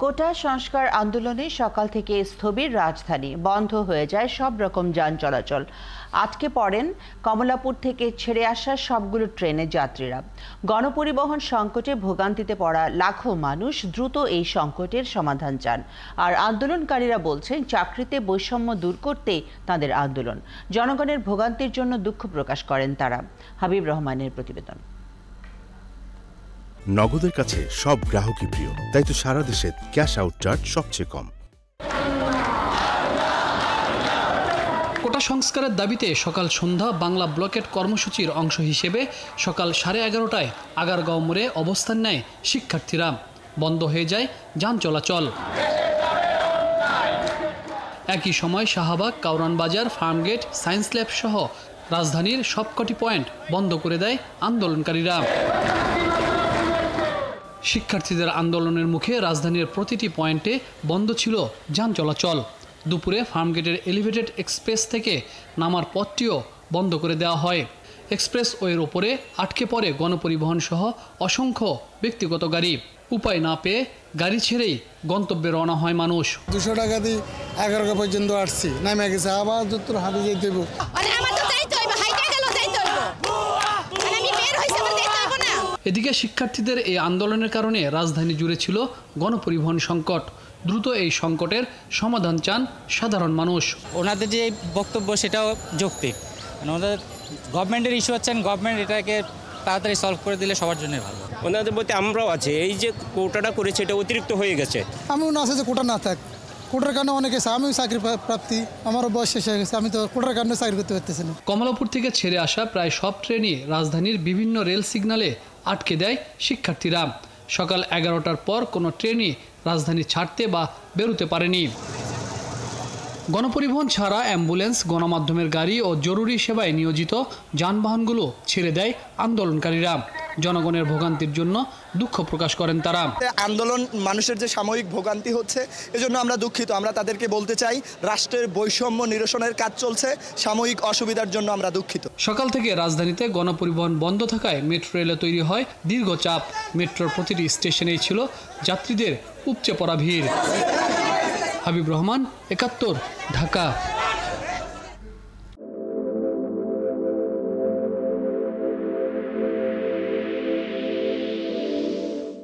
কোটা সংস্কার আন্দোলনে সকাল থেকে স্থবির রাজধানী, বন্ধ হয়ে যায় সব রকম যান চলাচল। আটকে পড়েন কমলাপুর থেকে ছেড়ে আসা সবগুলো ট্রেনের যাত্রীরা। গণপরিবহন সংকটে ভোগান্তিতে পড়া লাখো মানুষ দ্রুত এই সংকটের সমাধান চান। আর আন্দোলনকারীরা বলছেন, চাকরিতে বৈষম্য দূর করতে তাদের আন্দোলন। জনগণের ভোগান্তির জন্য দুঃখ প্রকাশ করেন তারা। হাবিব রহমানের প্রতিবেদন। নগদের কাছে সব গ্রাহকই প্রিয়, তাই তো সারা দেশে ক্যাশ আউট চার্জ সবচেয়ে কম। কোটা সংস্কারের দাবিতে সকাল সন্ধ্যা বাংলা ব্লকেট কর্মসূচির অংশ হিসেবে সকাল 11:30টায় আগারগাঁও মোড়ে অবস্থান নেয় শিক্ষার্থীরা। বন্ধ হয়ে যায় যান চলাচল। একই সময় শাহবাগ, কাউরান বাজার, ফার্মগেট, সায়েন্স ল্যাব সহ রাজধানীর সবকটি পয়েন্ট বন্ধ করে দেয় আন্দোলনকারীরা। শিক্ষার্থীদের আন্দোলনের মুখে রাজধানীর প্রতিটি পয়েন্টে বন্ধ ছিল যান চলাচল। দুপুরে ফার্মগেটের এলিভেটেড এক্সপ্রেস থেকে নামার পথটিও বন্ধ করে দেওয়া হয়। এক্সপ্রেস ওয়ের ওপরে আটকে পড়ে গণপরিবহন সহ অসংখ্য ব্যক্তিগত গাড়ি। উপায় না পেয়ে গাড়ি ছেড়েই গন্তব্যে রওনা হয় মানুষ। 200 টাকা দিয়ে 11 পর্যন্ত আসছি, নামে গেছে আবার যত হাতে যেতে হবে। এদিকে শিক্ষার্থীদের এই আন্দোলনের কারণে রাজধানী জুড়ে ছিল গণপরিবহন সংকট। দ্রুত এই সংকটের সমাধান চান সাধারণ মানুষ। ওনাদের যে বক্তব্য সেটাও যৌক্তিক। ওনাদের গভর্নমেন্টের ইস্যু হচ্ছেন, গভর্নমেন্ট এটাকে তাড়াতাড়ি সলভ করে দিলে সবার জন্য ভালো। ওনাদের বলতে আমরাও আছে, এই যে কোটাটা করেছে এটা অতিরিক্ত হয়ে গেছে। আমি না আছে যে কোটা না থাক, কোটার কারণে অনেকে আমিও চাকরি প্রাপ্তি, আমারও বয়স শেষ হয়ে গেছে, আমি তো কোটার কারণে চাকরি করতে পারতেছি না। কমলাপুর থেকে ছেড়ে আসা প্রায় সব ট্রেনই রাজধানীর বিভিন্ন রেল সিগন্যালে আটকে দেয় শিক্ষার্থীরা। সকাল 11টার পর কোনো ট্রেনই রাজধানী ছাড়তে বা বেরোতে পারেনি। গণপরিবহন ছাড়া অ্যাম্বুলেন্স, গণমাধ্যমের গাড়ি ও জরুরি সেবায় নিয়োজিত যানবাহনগুলো ছেড়ে দেয় আন্দোলনকারীরা। জনগণের ভোগান্তির জন্য দুঃখ প্রকাশ করেন তারা। আন্দোলন মানুষের যে সাময়িক ভোগান্তি হচ্ছে, এজন্য আমরা দুঃখিত। আমরা তাদেরকে বলতে চাই, রাষ্ট্রের বৈষম্য নিরসনের কাজ চলছে, সাময়িক অসুবিধার জন্য আমরা দুঃখিত। সকাল থেকে রাজধানীতে গণপরিবহন বন্ধ থাকায় মেট্রো রেলে তৈরি হয় দীর্ঘ চাপ। মেট্রোর প্রতিটি স্টেশনেই ছিল যাত্রীদের উপচে পড়া ভিড়। হাবিব রহমান, 71, ঢাকা।